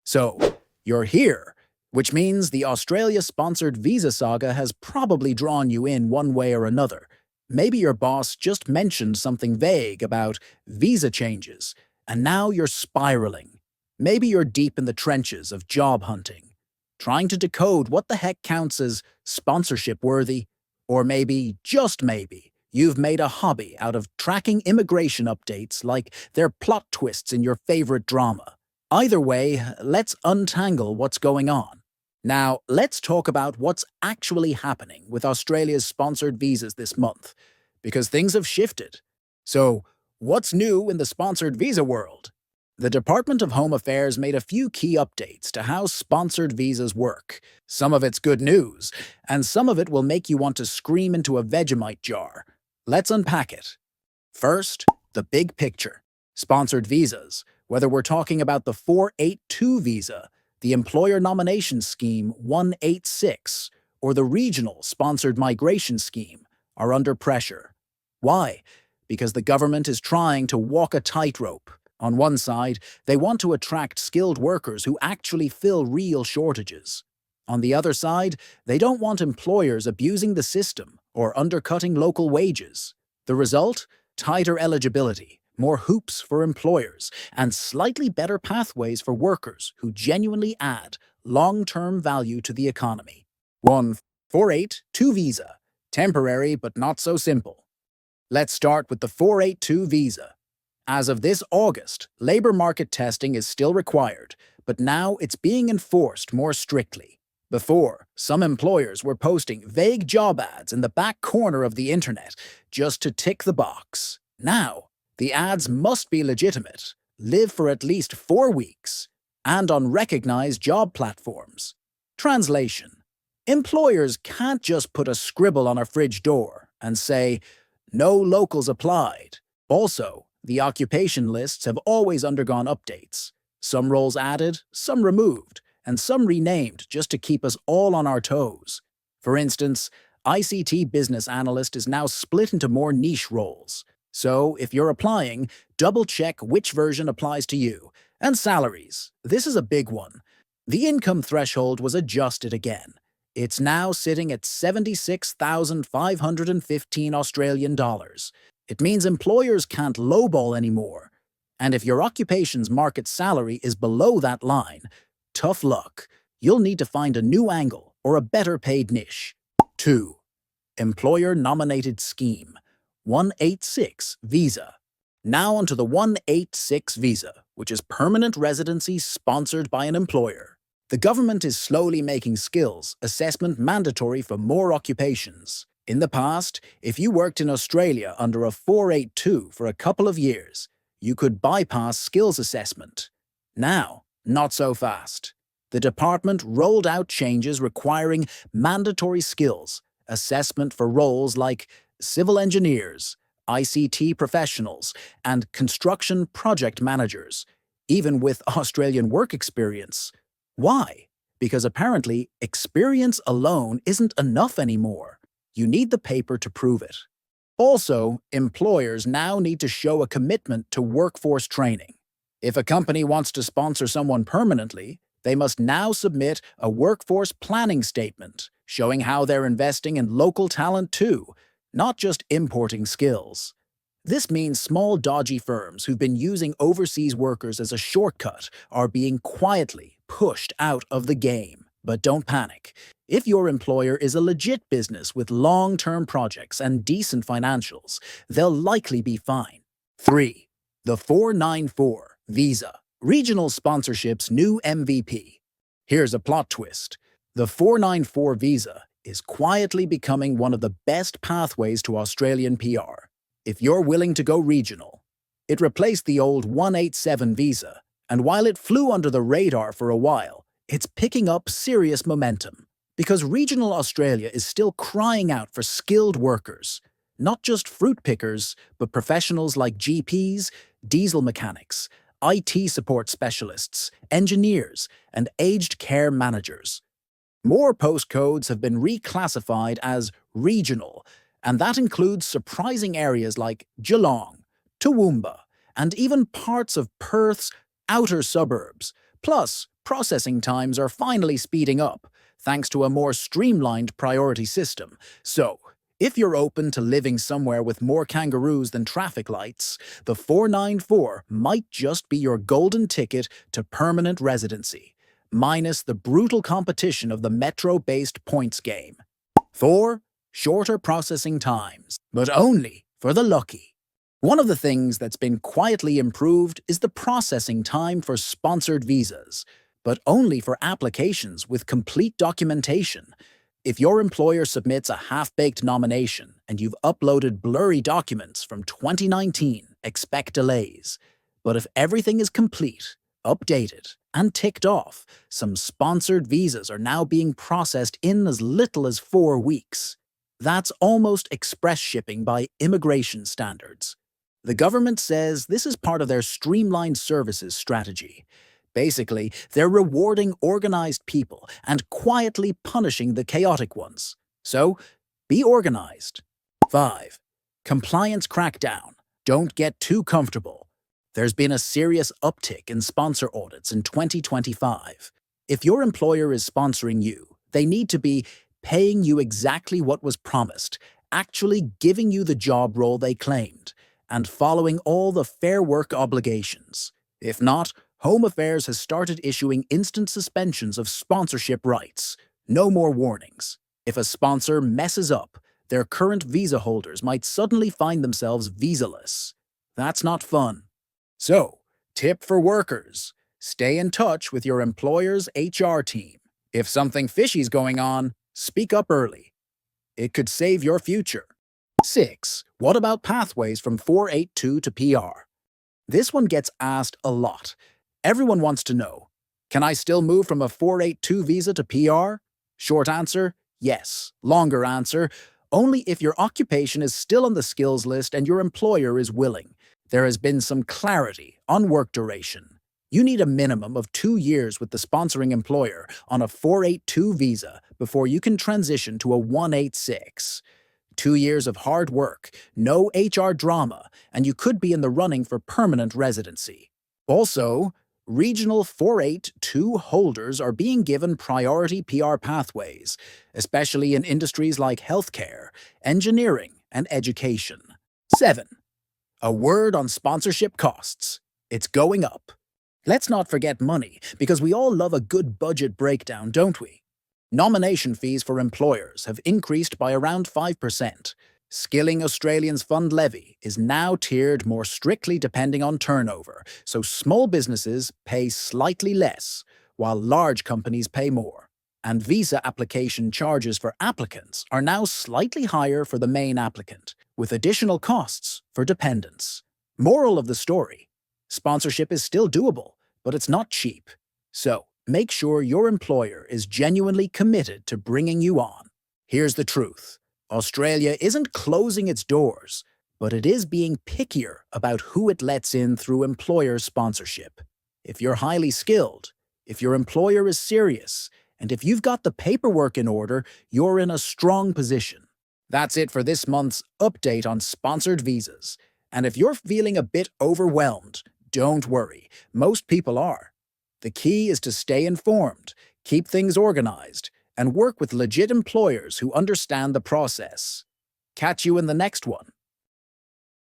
So, you're here, which means the Australia-sponsored visa saga has probably drawn you in one way or another. Maybe your boss just mentioned something vague about visa changes, and now you're spiraling. Maybe you're deep in the trenches of job hunting, trying to decode what the heck counts as sponsorship-worthy. Or maybe, just maybe, you've made a hobby out of tracking immigration updates like they're plot twists in your favorite drama. Either way, let's untangle what's going on. Now, let's talk about what's actually happening with Australia's sponsored visas this month, because things have shifted. So, what's new in the sponsored visa world? The Department of Home Affairs made a few key updates to how sponsored visas work. Some of it's good news, and some of it will make you want to scream into a Vegemite jar. Let's unpack it. First, the big picture. Sponsored visas, whether we're talking about the 482 visa, the Employer Nomination Scheme 186, or the Regional Sponsored Migration Scheme, are under pressure. Why? Because the government is trying to walk a tightrope. On one side, they want to attract skilled workers who actually fill real shortages. On the other side, they don't want employers abusing the system or undercutting local wages. The result? Tighter eligibility, more hoops for employers, and slightly better pathways for workers who genuinely add long-term value to the economy. 482 visa. Temporary but not so simple. Let's start with the 482 visa. As of this August, labor market testing is still required, but now it's being enforced more strictly. Before, some employers were posting vague job ads in the back corner of the internet just to tick the box. Now, the ads must be legitimate, live for at least 4 weeks, and on recognized job platforms. Translation: employers can't just put a scribble on a fridge door and say, "No locals applied." Also, the occupation lists have always undergone updates. Some roles added, some removed, and some renamed just to keep us all on our toes. For instance, ICT business analyst is now split into more niche roles. So, if you're applying, double-check which version applies to you. And salaries. This is a big one. The income threshold was adjusted again. It's now sitting at 76,515 Australian dollars. It means employers can't lowball anymore. And if your occupation's market salary is below that line, tough luck. You'll need to find a new angle or a better-paid niche. 2. Employer-Nominated Scheme 186 visa. Now onto the 186 visa, which is permanent residency sponsored by an employer. The government is slowly making skills assessment mandatory for more occupations. In the past, if you worked in Australia under a 482 for a couple of years, you could bypass skills assessment. Now, not so fast. The department rolled out changes requiring mandatory skills assessment for roles like civil engineers, ICT professionals, and construction project managers, even with Australian work experience. Why? Because apparently, experience alone isn't enough anymore. You need the paper to prove it. Also, employers now need to show a commitment to workforce training. If a company wants to sponsor someone permanently, they must now submit a workforce planning statement showing how they're investing in local talent too, not just importing skills. This means small dodgy firms who've been using overseas workers as a shortcut are being quietly pushed out of the game. But don't panic. If your employer is a legit business with long-term projects and decent financials, they'll likely be fine. 3. The 494 visa. Regional sponsorship's new MVP. Here's a plot twist. The 494 visa is quietly becoming one of the best pathways to Australian PR. If you're willing to go regional, it replaced the old 187 visa, and while it flew under the radar for a while, it's picking up serious momentum. Because regional Australia is still crying out for skilled workers, not just fruit pickers, but professionals like GPs, diesel mechanics, IT support specialists, engineers, and aged care managers. More postcodes have been reclassified as regional, and that includes surprising areas like Geelong, Toowoomba, and even parts of Perth's outer suburbs, plus processing times are finally speeding up, thanks to a more streamlined priority system. So, if you're open to living somewhere with more kangaroos than traffic lights, the 494 might just be your golden ticket to permanent residency, minus the brutal competition of the metro-based points game. 4. Shorter processing times, but only for the lucky. One of the things that's been quietly improved is the processing time for sponsored visas, but only for applications with complete documentation. If your employer submits a half-baked nomination and you've uploaded blurry documents from 2019, expect delays. But if everything is complete, updated, and ticked off, some sponsored visas are now being processed in as little as 4 weeks. That's almost express shipping by immigration standards. The government says this is part of their streamlined services strategy. Basically, they're rewarding organized people and quietly punishing the chaotic ones. So, be organized. 5. Compliance crackdown. Don't get too comfortable. There's been a serious uptick in sponsor audits in 2025. If your employer is sponsoring you, they need to be paying you exactly what was promised, actually giving you the job role they claimed, and following all the Fair Work obligations. If not, Home Affairs has started issuing instant suspensions of sponsorship rights. No more warnings. If a sponsor messes up, their current visa holders might suddenly find themselves visaless. That's not fun. So, tip for workers. Stay in touch with your employer's HR team. If something fishy's going on, speak up early. It could save your future. 6. What about pathways from 482 to PR? This one gets asked a lot. Everyone wants to know, can I still move from a 482 visa to PR? Short answer, yes. Longer answer, only if your occupation is still on the skills list and your employer is willing. There has been some clarity on work duration. You need a minimum of 2 years with the sponsoring employer on a 482 visa before you can transition to a 186. 2 years of hard work, no HR drama, and you could be in the running for permanent residency. Also, regional 482 holders are being given priority PR pathways, especially in industries like healthcare, engineering, and education. 7. A word on sponsorship costs. It's going up. Let's not forget money, because we all love a good budget breakdown, don't we? Nomination fees for employers have increased by around 5%. Skilling Australians Fund levy is now tiered more strictly depending on turnover, so small businesses pay slightly less, while large companies pay more. And visa application charges for applicants are now slightly higher for the main applicant, with additional costs for dependents. Moral of the story: sponsorship is still doable, but it's not cheap. So, make sure your employer is genuinely committed to bringing you on. Here's the truth. Australia isn't closing its doors, but it is being pickier about who it lets in through employer sponsorship. If you're highly skilled, if your employer is serious, and if you've got the paperwork in order, you're in a strong position. That's it for this month's update on sponsored visas. And if you're feeling a bit overwhelmed, don't worry. Most people are. The key is to stay informed, keep things organized, and work with legit employers who understand the process. Catch you in the next one.